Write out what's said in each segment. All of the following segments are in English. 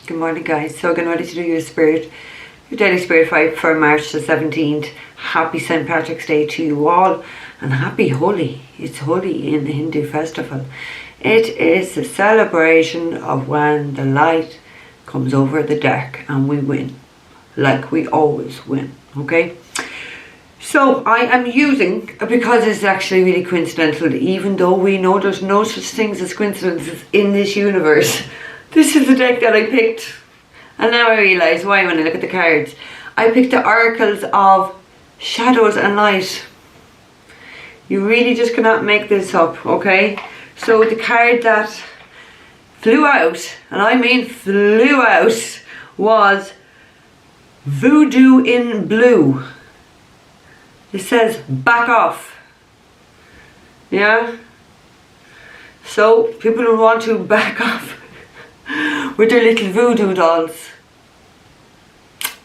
Good morning, guys. So getting ready to do your daily spirit vibe for March the 17th. Happy St. Patrick's Day to you all, and happy Holi. It's Holi in the Hindu festival. It is the celebration of when the light comes over the dark and we win, like we always win. Okay. So I am using, because it's actually really coincidental, even though we know there's no such things as coincidences in this universe. This is the deck that I picked, and now I realise why when I look at the cards. I picked the Oracles of Shadows and Light. You really just cannot make this up, okay? So the card that flew out, and I mean flew out, was Voodoo in Blue. It says back off. Yeah? So people who want to back off with their little voodoo dolls,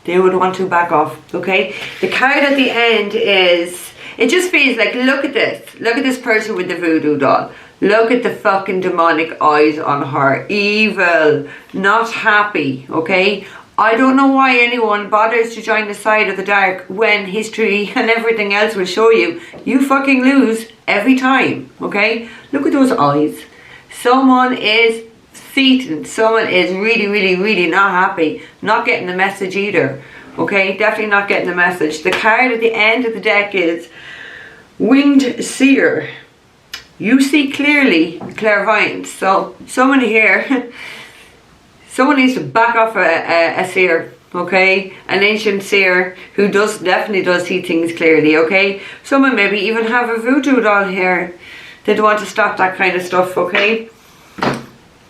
they would want to back off, okay? The card at the end is, it just feels like, look at this person with the voodoo doll. Look at the fucking demonic eyes on her. Evil, not happy, okay? I don't know why anyone bothers to join the side of the dark when history and everything else will show you. You fucking lose every time, okay? Look at those eyes. Someone is seething. Someone is really not happy. Not getting the message either, okay? Definitely not getting the message. The card at the end of the deck is Winged Seer. You see clearly, Clairvoyant. So someone here... Someone needs to back off a seer, okay? An ancient seer who definitely does see things clearly, okay? Someone maybe even have a voodoo doll here. They don't want to stop that kind of stuff, okay?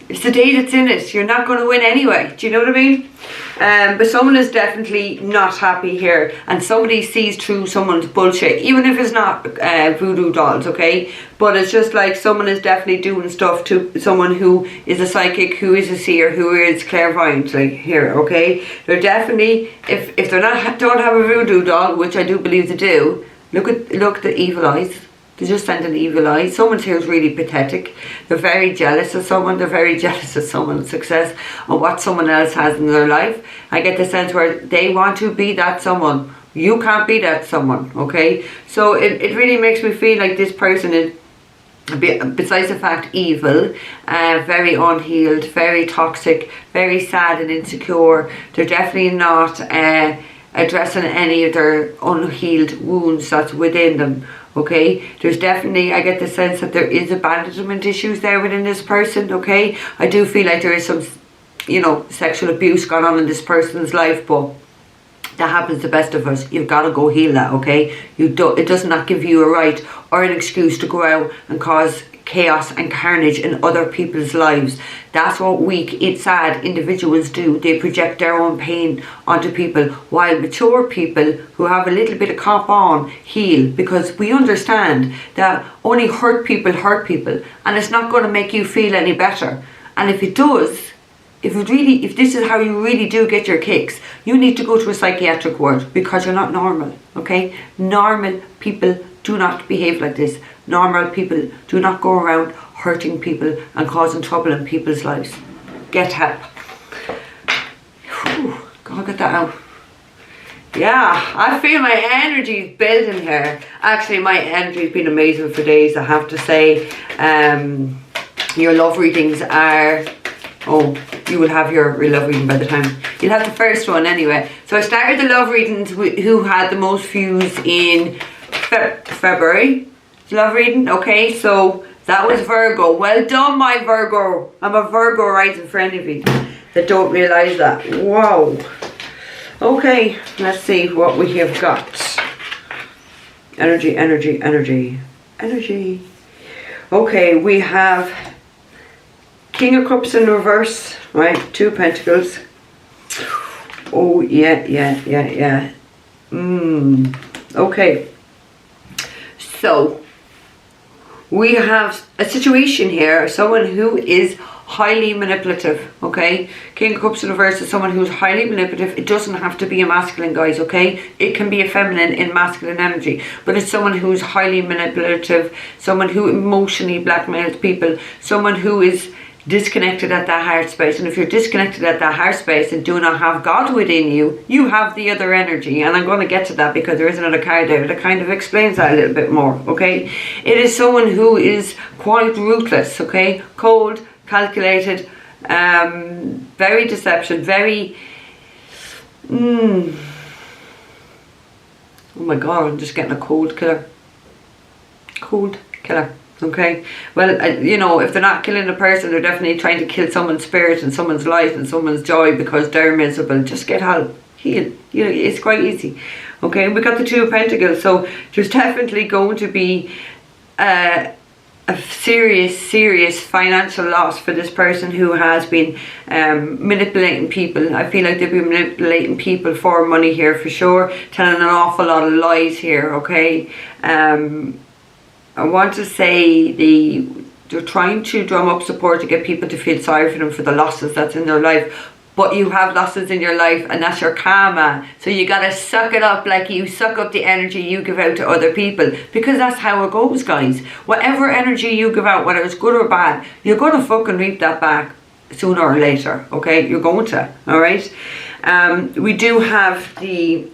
It's the day that's in it. You're not going to win anyway. Do you know what I mean? But someone is definitely not happy here. And somebody sees through someone's bullshit. Even if it's not voodoo dolls, okay? But it's just like someone is definitely doing stuff to someone who is a psychic, who is a seer, who is clairvoyant, like here, okay? They're definitely, if they're not, don't have a voodoo doll, which I do believe they do, look at the evil eyes. They just send an evil eye. Someone here is really pathetic. They're very jealous of someone. They're very jealous of someone's success or what someone else has in their life. I get the sense where they want to be that someone. You can't be that someone, okay? So it really makes me feel like this person is, besides the fact evil, very unhealed, very toxic, very sad and insecure. They're definitely not addressing any of their unhealed wounds that's within them. Okay, there's definitely, I get the sense that there is abandonment issues there within this person, okay? I do feel like there is some, you know, sexual abuse going on in this person's life, but that happens to the best of us. You've got to go heal that, okay? It does not give you a right or an excuse to go out and cause chaos and carnage in other people's lives. That's what weak, sad individuals do. They project their own pain onto people, while mature people who have a little bit of cop on heal, because we understand that only hurt people, and it's not going to make you feel any better. And if it does, if this is how you really do get your kicks, you need to go to a psychiatric ward, because you're not normal, okay? Normal people do not behave like this. Normal people do not go around hurting people and causing trouble in people's lives. Get help. Whew, God, get that out. Yeah, I feel my energy is building here. Actually, my energy's been amazing for days, I have to say. Your love readings are... Oh, you will have your love reading by the time. You'll have the first one anyway. So I started the love readings with who had the most views in February. Love reading, okay, so that was Virgo. Well done, my Virgo. I'm a Virgo rising for any of you that don't realise that. Wow. Okay, let's see what we have got. Energy. Okay, we have King of Cups in reverse, right? 2 Pentacles. Oh, yeah. Okay. So, we have a situation here, someone who is highly manipulative, okay? King of Cups in reverse is someone who's highly manipulative. It doesn't have to be a masculine, guys, okay? It can be a feminine in masculine energy, but it's someone who's highly manipulative, someone who emotionally blackmails people, someone who is disconnected at that heart space. And if you're disconnected at that heart space and do not have God within you, you have the other energy. And I'm going to get to that because there is another card there that kind of explains that a little bit more, okay? It is someone who is quite ruthless, okay? Cold, calculated, very deception, very... oh my God, I'm just getting a cold killer. Cold killer. Okay, well, you know, if they're not killing a person, they're definitely trying to kill someone's spirit and someone's life and someone's joy because they're miserable. Just get help, heal. You know, it's quite easy. Okay, we got the Two of Pentacles, so there's definitely going to be a serious financial loss for this person who has been manipulating people. I feel like they've been manipulating people for money here for sure, telling an awful lot of lies here. Okay, I want to say they're trying to drum up support to get people to feel sorry for them for the losses that's in their life. But you have losses in your life and that's your karma. So you gotta suck it up like you suck up the energy you give out to other people. Because that's how it goes, guys. Whatever energy you give out, whether it's good or bad, you're gonna fucking reap that back sooner or later. Okay? You're going to. Alright? We do have the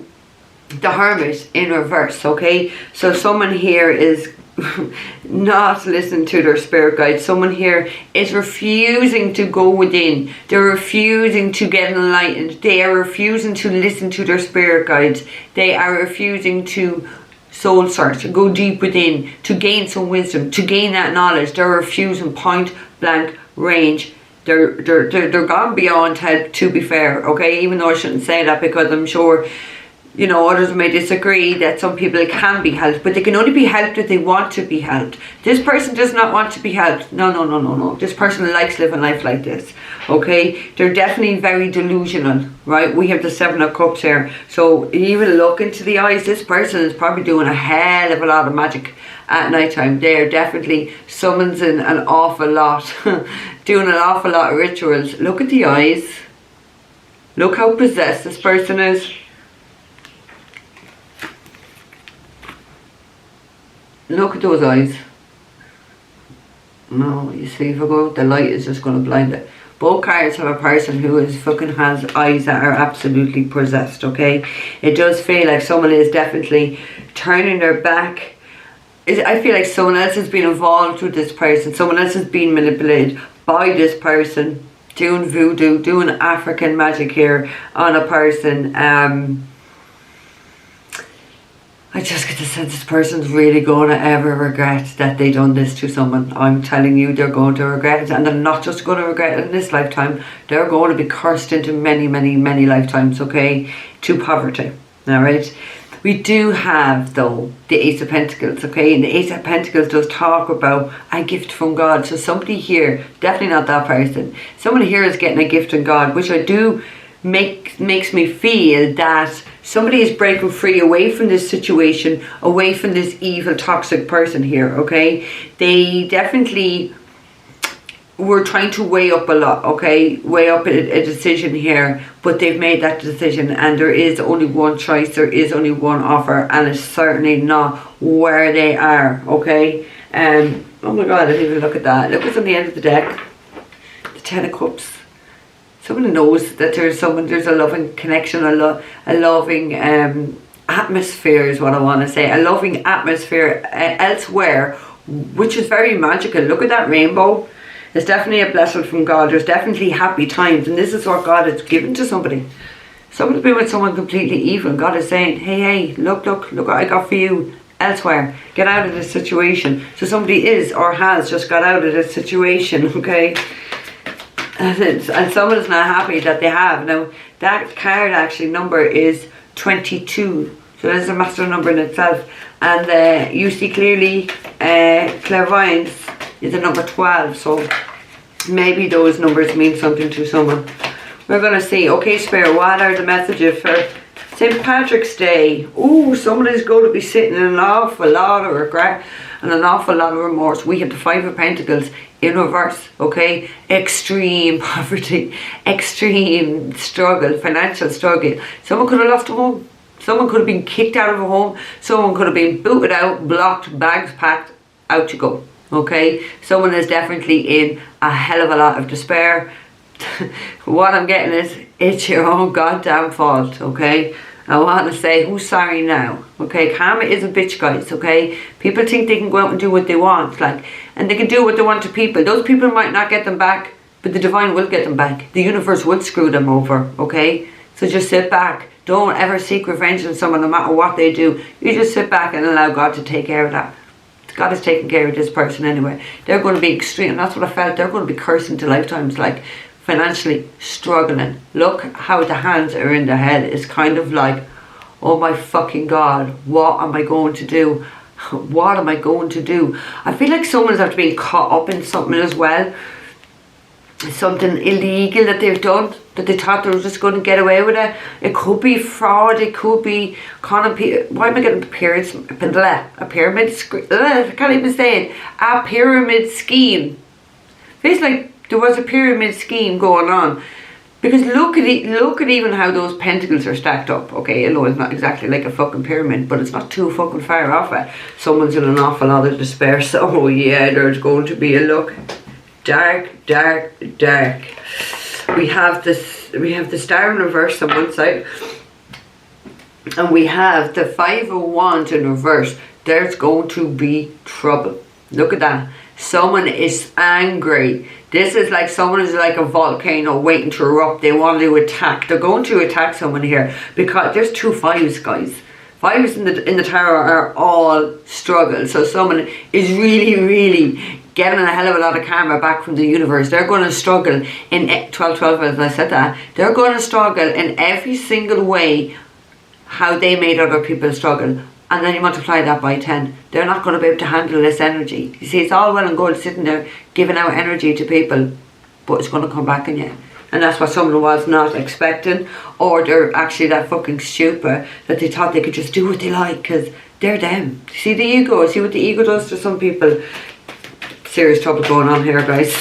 Hermit in reverse. Okay? So someone here is not listen to their spirit guide. Someone here is refusing to go within. They're refusing to get enlightened. They are refusing to listen to their spirit guides. They are refusing to soul search, go deep within, to gain some wisdom, to gain that knowledge. They're refusing point blank range. They're gone beyond help, to be fair. Okay, even though I shouldn't say that because I'm sure, you know, others may disagree that some people can be helped, but they can only be helped if they want to be helped. This person does not want to be helped. No. This person likes living life like this. Okay, they're definitely very delusional, right? We have the Seven of Cups here. So even look into the eyes, this person is probably doing a hell of a lot of magic at night time. They're definitely summons an awful lot, doing an awful lot of rituals. Look at the eyes. Look how possessed this person is. Look at those eyes. No, you see, if I go out, the light is just going to blind it. Both cards have a person who is fucking has eyes that are absolutely possessed, okay? It does feel like someone is definitely turning their back. I feel like someone else has been involved with this person. Someone else has been manipulated by this person. Doing voodoo, doing African magic here on a person. I just get the sense this person's really going to ever regret that they done this to someone. I'm telling you, they're going to regret it. And they're not just going to regret it in this lifetime. They're going to be cursed into many, many, many lifetimes, okay? To poverty, alright? We do have, though, the Ace of Pentacles, okay? And the Ace of Pentacles does talk about a gift from God. So somebody here, definitely not that person, someone here is getting a gift from God, which I do makes me feel that somebody is breaking free away from this situation, away from this evil, toxic person here, okay? They definitely were trying to weigh up a lot, okay? Weigh up a decision here, but they've made that decision and there is only one choice, there is only one offer, and it's certainly not where they are, okay? Oh my God, I didn't even look at that. Look what's on the end of the deck. The Ten of Cups. Someone knows that there's a loving connection, a loving atmosphere is what I want to say. A loving atmosphere elsewhere, which is very magical. Look at that rainbow. There's definitely a blessing from God. There's definitely happy times. And this is what God has given to somebody. Someone's been with someone completely evil. And God is saying, hey, look what I got for you elsewhere. Get out of this situation. So somebody is or has just got out of this situation, okay? And someone is not happy that they have. Now, that card actually number is 22. So that's a master number in itself. And you see clearly Clairvoyant is a number 12. So maybe those numbers mean something to someone. We're going to see. Okay, Spirit, what are the messages for St. Patrick's Day? Ooh, someone is going to be sitting in an awful lot of regret and an awful lot of remorse. We have the Five of Pentacles in reverse, okay? Extreme poverty, extreme struggle, financial struggle. Someone could have lost a home. Someone could have been kicked out of a home. Someone could have been booted out, blocked, bags packed, out you go, okay? Someone is definitely in a hell of a lot of despair. What I'm getting is, it's your own goddamn fault, okay? I want to say, who's sorry now? Okay, karma is a bitch, guys, okay? People think they can go out and do what they want, like, and they can do what they want to people. Those people might not get them back, but the divine will get them back. The universe will screw them over, okay? So just sit back. Don't ever seek revenge on someone, no matter what they do. You just sit back and allow God to take care of that. God is taking care of this person anyway. They're going to be extreme, and that's what I felt. They're going to be cursing to lifetimes, like, financially struggling. Look how the hands are in their head. It's kind of like, oh my fucking God, what am I going to do? What am I going to do? I feel like someone's after being caught up in something as well. Something illegal that they've done, that they thought they were just going to get away with it. It could be fraud, it could be why am I getting a pyramid scheme? I can't even say it. A pyramid scheme. Feels like there was a pyramid scheme going on, because look at even how those pentacles are stacked up. Okay, I know it's not exactly like a fucking pyramid, but it's not too fucking far off it. Someone's in an awful lot of despair, so yeah, there's going to be a look. Dark, dark, dark. We have the star in reverse on one side, and we have the 5 of Wands in reverse. There's going to be trouble. Look at that. Someone is angry. This is like someone is like a volcano waiting to erupt. They want to attack. They're going to attack someone here, because there's 2 5s, guys. 5s in the tarot are all struggle. So someone is really getting a hell of a lot of karma back from the universe. They're going to struggle in 12-12, as I said that. They're going to struggle in every single way how they made other people struggle. And then you multiply that by 10. They're not going to be able to handle this energy. You see, it's all well and good sitting there giving out energy to people, but it's going to come back on you. And that's what someone was not expecting, or they're actually that fucking stupid that they thought they could just do what they like because they're them. See the ego? See what the ego does to some people? Serious trouble going on here, guys.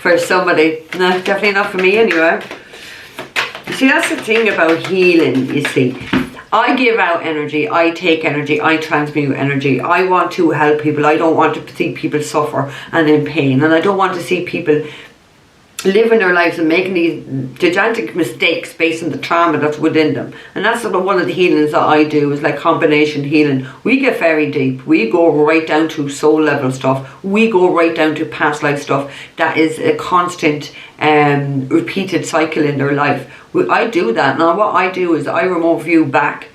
For somebody. No, definitely not for me anyway. You see, that's the thing about healing, you see. I give out energy, I take energy, I transmute energy. I want to help people. I don't want to see people suffer and in pain. And I don't want to see people living their lives and making these gigantic mistakes based on the trauma that's within them. And that's one of the healings that I do, is like combination healing. We get very deep. We go right down to soul level stuff. We go right down to past life stuff that is a constant repeated cycle in their life. I do that. Now what I do is I remote view back,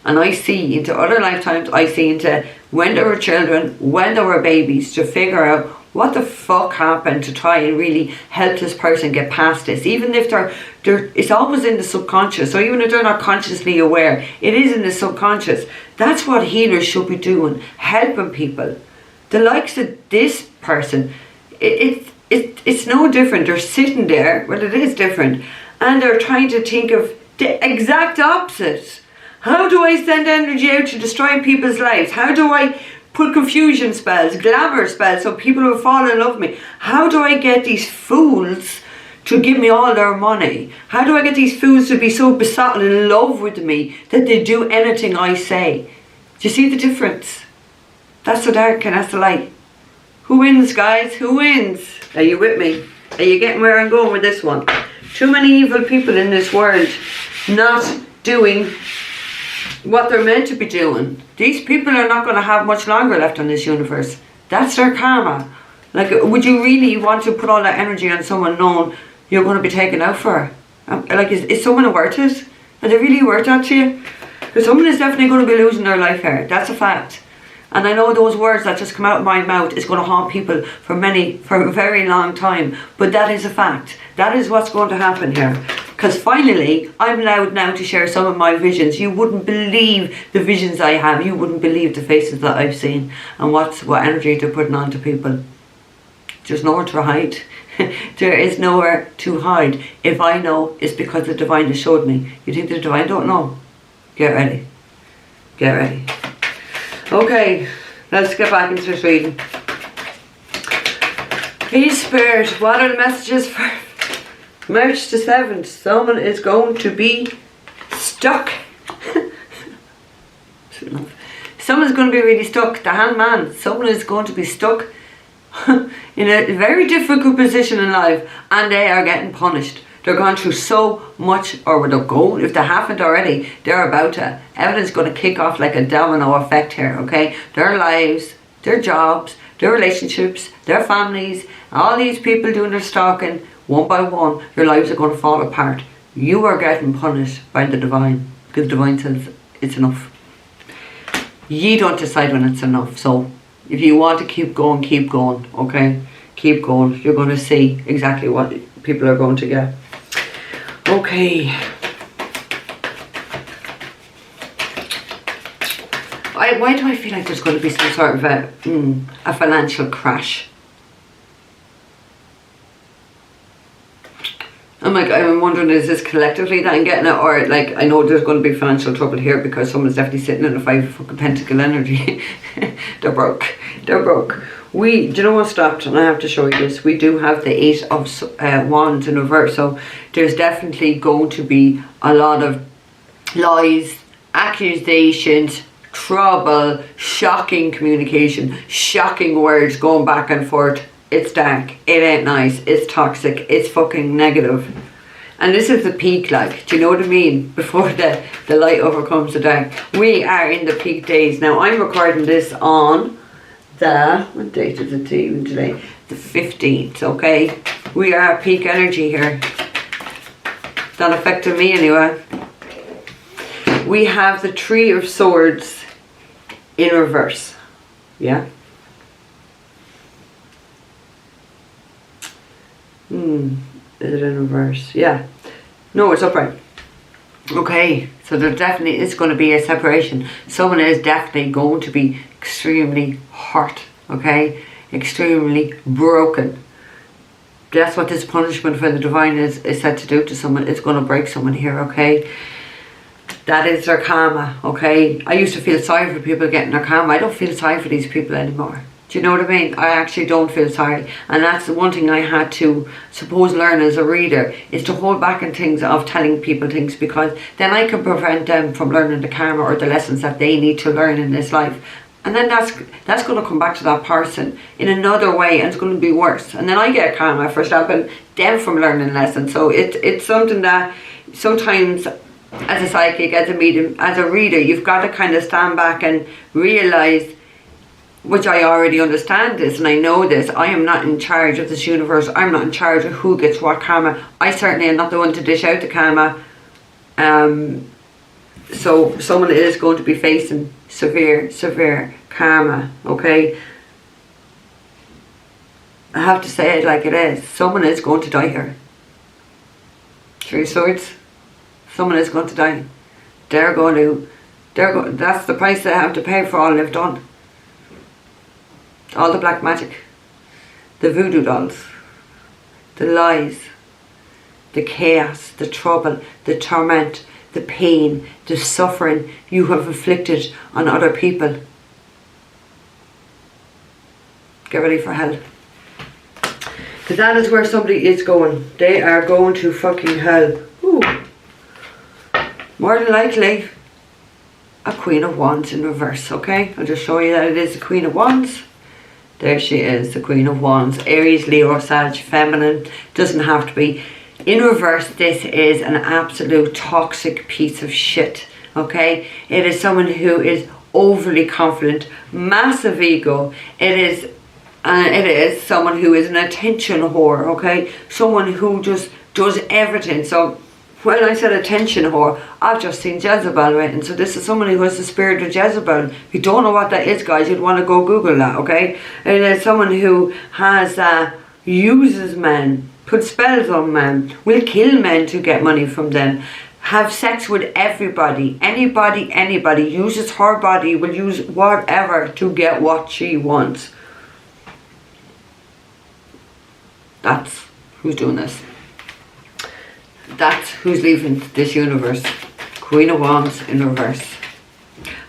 and I see into other lifetimes. I see into when they were children, when they were babies, to figure out what the fuck happened, to try and really help this person get past this. Even if they're it's always in the subconscious. So even if they're not consciously aware, it is in the subconscious. That's what healers should be doing, helping people. The likes of this person, it's no different. They're sitting there, well, it is different, and they're trying to think of the exact opposite. How do I send energy out to destroy people's lives? How do I put confusion spells, glamour spells, so people will fall in love with me? How do I get these fools to give me all their money? How do I get these fools to be so besotted in love with me that they do anything I say? Do you see the difference? That's the dark and that's the light. Who wins, guys? Who wins? Are you with me? Are you getting where I'm going with this one? Too many evil people in this world not doing what they're meant to be doing. These people are not going to have much longer left on this universe. That's their karma. Like, would you really want to put all that energy on someone knowing you're going to be taken out for? Like, is someone worth it? Are they really worth that to you? Because someone is definitely going to be losing their life here. That's a fact. And I know those words that just come out of my mouth is going to haunt people for a very long time. But that is a fact. That is what's going to happen here. Because finally, I'm allowed now to share some of my visions. You wouldn't believe the visions I have. You wouldn't believe the faces that I've seen. And what energy they're putting on to people. There's nowhere to hide. There is nowhere to hide. If I know, it's because the divine has showed me. You think the divine don't know? Get ready. Get ready. Okay, let's get back into this reading. Please, Spirit, what are the messages for March the 7th? Someone is going to be stuck. Someone's going to be really stuck. The hangman. Someone is going to be stuck in a very difficult position in life, and they are getting punished. They're going through so much, or they're going, if they haven't already, they're about to. Everything's going to kick off like a domino effect here, okay? Their lives, their jobs, their relationships, their families, all these people doing their stalking, one by one, your lives are going to fall apart. You are getting punished by the divine, because the divine says it's enough. You don't decide when it's enough, so if you want to keep going, okay? Keep going. You're going to see exactly what people are going to get. Okay. Why do I feel like there's going to be some sort of a financial crash? I'm wondering, is this collectively that I'm getting it, or like, I know there's going to be financial trouble here because someone's definitely sitting in a 5 fucking pentacle energy. They're broke. Do you know what stopped? And I have to show you this. We do have the 8 of Wands in reverse, so there's definitely going to be a lot of lies, accusations, trouble, shocking communication, shocking words going back and forth. It's dark, it ain't nice, it's toxic, it's fucking negative. And this is the peak, like, do you know what I mean? Before the light overcomes the dark. We are in the peak days. Now, I'm recording this on the, what date is it even today? The 15th, okay? We are at peak energy here. It's not affecting me anyway. We have the 3 of Swords in reverse, yeah? Is it in reverse? Yeah. No, it's upright. Okay, so there definitely is going to be a separation. Someone is definitely going to be extremely hurt, okay? Extremely broken. That's what this punishment for the divine is set to do to someone. It's going to break someone here, okay? That is their karma, okay? I used to feel sorry for people getting their karma. I don't feel sorry for these people anymore. Do you know what I mean? I actually don't feel sorry. And that's the one thing I had to, suppose, learn as a reader, is to hold back on things of telling people things, because then I can prevent them from learning the karma or the lessons that they need to learn in this life. And then that's going to come back to that person in another way, and it's going to be worse. And then I get karma for stopping them from learning lessons. So it's something that sometimes, as a psychic, as a medium, as a reader, you've got to kind of stand back and realise, which I already understand this and I know this, I am not in charge of this universe. I'm not in charge of who gets what karma. I certainly am not the one to dish out the karma. So someone is going to be facing severe karma, okay? I have to say it like it is. Someone is going to die here. 3 Swords. Someone is going to die. That's the price they have to pay for all they've done. All the black magic, the voodoo dolls, the lies, the chaos, the trouble, the torment, the pain, the suffering you have inflicted on other people. Get ready for hell. Because that is where somebody is going. They are going to fucking hell. Ooh. More than likely, a Queen of Wands in reverse, okay? I'll just show you that it is the Queen of Wands. There she is, the Queen of Wands. Aries, Leo, Sag, feminine. Doesn't have to be. In reverse, this is an absolute toxic piece of shit. Okay? It is someone who is overly confident, massive ego. It is someone who is an attention whore. Okay? Someone who just does everything. So when I said attention whore, I've just seen Jezebel written. So this is someone who has the spirit of Jezebel. If you don't know what that is, guys, you'd want to go Google that, okay? It is someone who has, uses men, puts spells on men, will kill men to get money from them, have sex with everybody, anybody, uses her body, will use whatever to get what she wants. That's who's doing this. That's who's leaving this universe. Queen of Wands in reverse.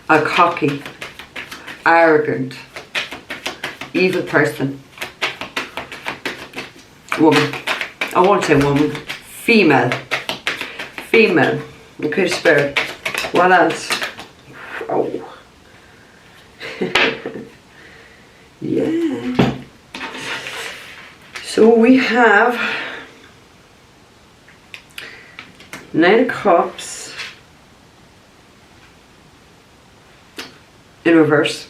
A cocky, arrogant, evil person. Woman. I won't say woman. Female. Okay, spirit. What else? Oh. Yeah. So we have 9 of Cups in reverse.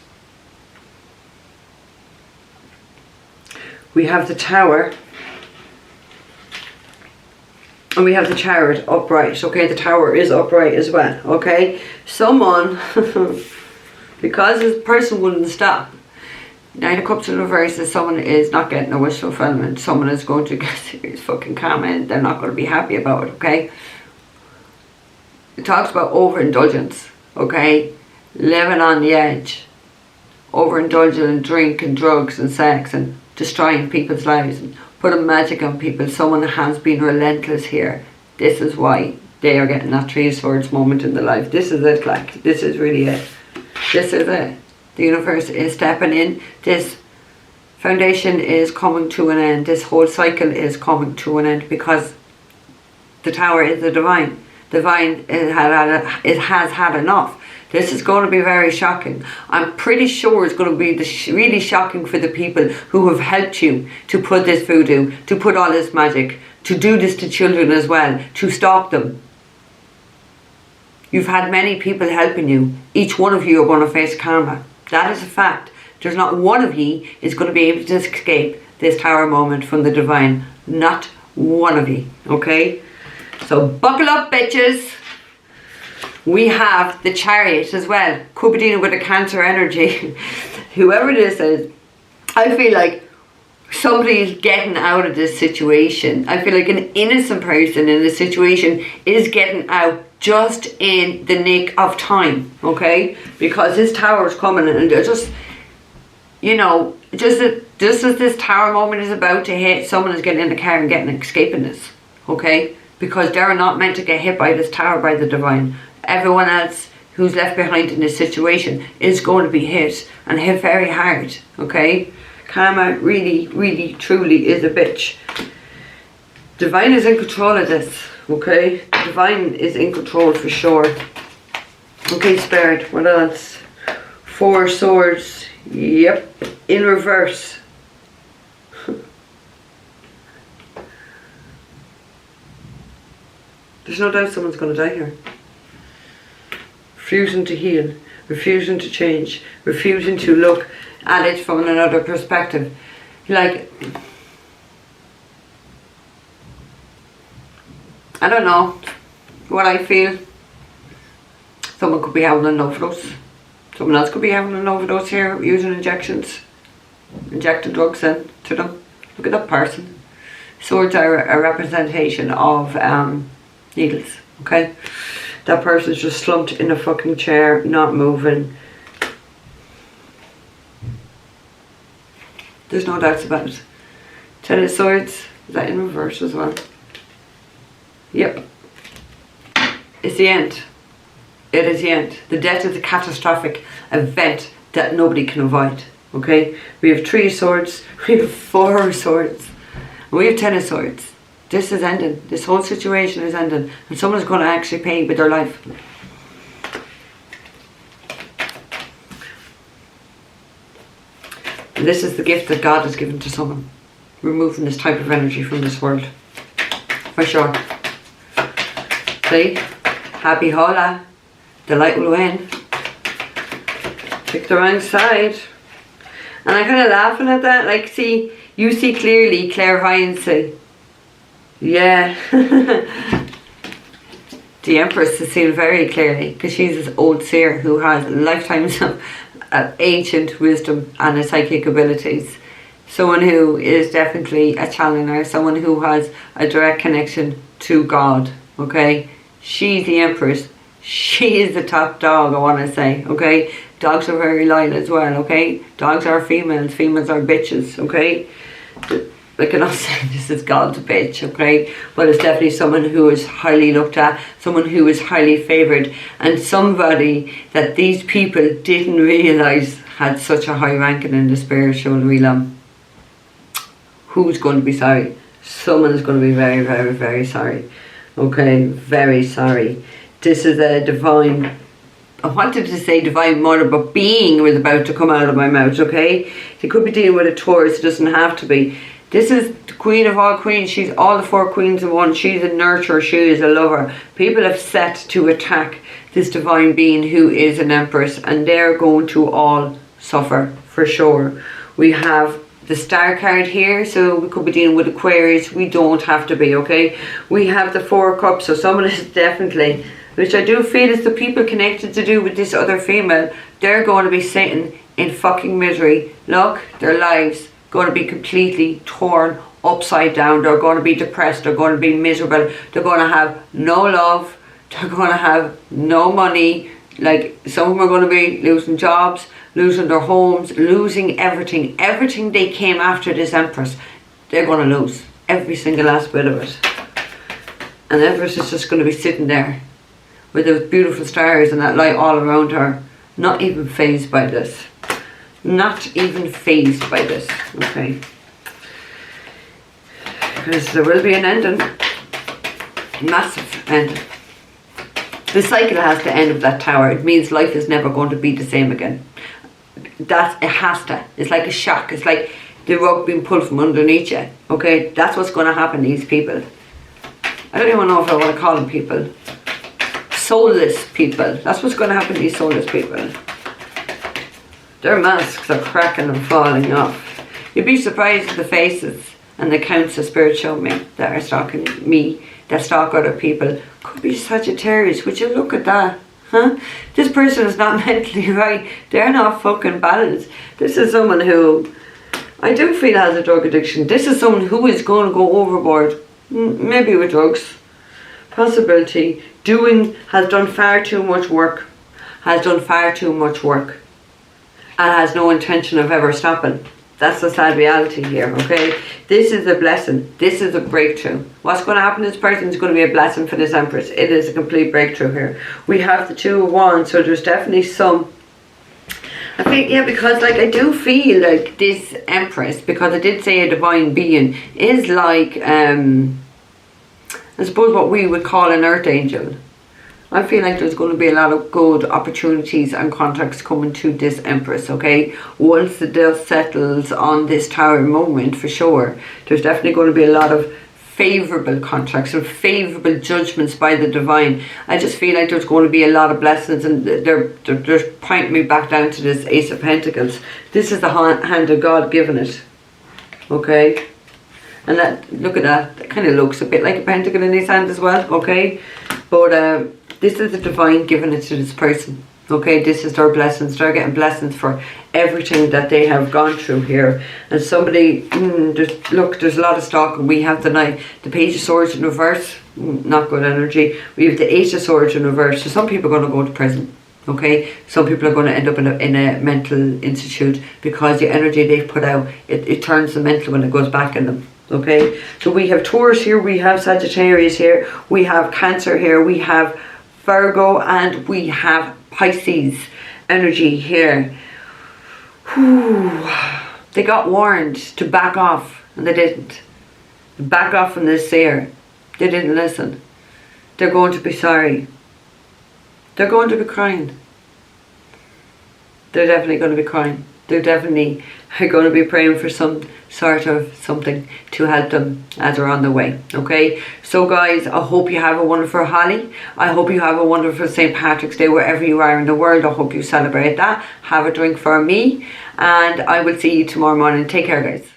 We have the Tower. And we have the Chariot upright. Okay, the Tower is upright as well. Okay, someone, because this person wouldn't stop. 9 of Cups in reverse is someone is not getting a wish fulfillment. Someone is going to get serious fucking karma and they're not going to be happy about it. Okay, it talks about overindulgence. Okay, living on the edge, overindulging in drink and drugs and sex and destroying people's lives and putting magic on people. Someone has been relentless here. This is why they are getting that 3 of Swords moment in their life. This is it, like, this is really it. This is it. The universe is stepping in. This foundation is coming to an end. This whole cycle is coming to an end because the Tower is the divine. Divine has had enough. This is going to be very shocking. I'm pretty sure it's going to be really shocking for the people who have helped you to put this voodoo, to put all this magic, to do this to children as well, to stop them. You've had many people helping you. Each one of you are going to face karma. That is a fact. There's not one of you is going to be able to escape this Tower moment from the divine. Not one of you. Okay? So buckle up, bitches. We have the Chariot as well. Could be dealing with a Cancer energy. Whoever this is, I feel like somebody's getting out of this situation. I feel like an innocent person in this situation is getting out just in the nick of time. Okay? Because this Tower is coming and they're just, you know, just as this Tower moment is about to hit, someone is getting in the car and escaping this. Okay? Because they're not meant to get hit by this Tower by the divine. Everyone else who's left behind in this situation is going to be hit and hit very hard. Okay? Karma really, really, truly is a bitch. Divine is in control of this. Okay? Divine is in control for sure. Okay, Spirit, what else? 4 Swords. Yep. In reverse. There's no doubt someone's going to die here. Refusing to heal, refusing to change, refusing to look at it from another perspective. Like, I don't know what I feel. Someone could be having an overdose. Someone else could be having an overdose here, using injections, injecting drugs into them. Look at that person. Swords are a representation of needles, okay? That person's just slumped in a fucking chair, not moving. There's no doubts about it. 10 of Swords, is that in reverse as well? Yep. It's the end. It is the end. The death is a catastrophic event that nobody can avoid, okay? We have 3 Swords, we have 4 Swords, and we have 10 of Swords. This is ending. This whole situation is ending. And someone's going to actually pay with their life. And this is the gift that God has given to someone. Removing this type of energy from this world. For sure. See? Happy Holi. The light will win. Pick the wrong side. And I'm kind of laughing at that. Like, see, you see clearly clairvoyancy. Yeah. The Empress is seen very clearly because she's this old seer who has lifetimes of ancient wisdom and psychic abilities. Someone who is definitely a channeler, someone who has a direct connection to God. Okay, she's the Empress. She is the top dog, I want to say. Okay, dogs are very loyal as well. Okay, dogs are females. Females are bitches. Okay. I cannot say this is God's bitch, okay? But it's definitely someone who is highly looked at, someone who is highly favoured, and somebody that these people didn't realise had such a high ranking in the spiritual realm. Who's going to be sorry? Someone is going to be very, very, very sorry. Okay, very sorry. This is a divine, I wanted to say divine mother, but being was about to come out of my mouth, okay? They could be dealing with a Taurus, it doesn't have to be. This is the queen of all queens. She's all the 4 queens in one. She's a nurturer. She is a lover. People have set to attack this divine being who is an empress, and they're going to all suffer for sure. We have the star card here, so we could be dealing with Aquarius. We don't have to be, okay? We have the 4 cups, so someone is definitely, which I do feel is the people connected to do with this other female, they're going to be sitting in fucking misery. Look, their lives going to be completely torn upside down. They're going to be depressed. They're going to be miserable. They're going to have no love. They're going to have no money. Like, some of them are going to be losing jobs, losing their homes, losing everything. Everything they came after this empress, they're going to lose. Every single last bit of it. And the empress is just going to be sitting there with those beautiful stars and that light all around her. Not even fazed by this. Not even fazed by this. Okay. Because there will be an ending. Massive ending. The cycle has to end of that tower. It means life is never going to be the same again. It has to. It's like a shock. It's like the rug being pulled from underneath you. Okay, that's what's going to happen to these people. I don't even know if I want to call them people. Soulless people. That's what's going to happen to these soulless people. Their masks are cracking and falling off. You'd be surprised at the faces and the counts of spirit show me that are stalking me, that stalk other people. Could be Sagittarius. Would you look at that? Huh? This person is not mentally right. They're not fucking balanced. This is someone who I do feel has a drug addiction. This is someone who is going to go overboard. Maybe with drugs. Possibility. Has done far too much work. Has done far too much work. And has no intention of ever stopping. That's the sad reality here, okay? This is a blessing. This is a breakthrough. What's going to happen to this person is going to be a blessing for this empress. It is a complete breakthrough here. We have the 2 of Wands, so there's definitely some... I think, yeah, because like I do feel like this empress, because I did say a divine being, is like, I suppose what we would call an earth angel. I feel like there's going to be a lot of good opportunities and contacts coming to this empress, okay? Once the dust settles on this tower moment, for sure, there's definitely going to be a lot of favourable contracts and favourable judgments by the divine. I just feel like there's going to be a lot of blessings, and they're pointing me back down to this Ace of Pentacles. This is the hand of God giving it, okay? And that, look at that, that kind of looks a bit like a pentacle in his hand as well, okay? But this is the divine giving it to this person, okay? This is their blessings. They're getting blessings for everything that they have gone through here. And somebody, there's a lot of stalking. We have the Page of Swords in reverse, not good energy. We have the Eight of Swords in reverse. So some people are going to go to prison, okay? Some people are going to end up in a mental institute because the energy they've put out, it turns the mental when it goes back in them. Okay, so we have Taurus here, we have Sagittarius here, we have Cancer here, we have Virgo, and we have Pisces energy here. Whew. They got warned to back off and they didn't. Back off from this seer. They didn't listen. They're going to be sorry. They're going to be crying. They're definitely going to be crying. They're definitely going to be praying for some sort of something to help them as they're on the way, okay? So guys, I hope you have a wonderful Holi. I hope you have a wonderful St. Patrick's Day wherever you are in the world. I hope you celebrate that. Have a drink for me, and I will see you tomorrow morning. Take care, guys.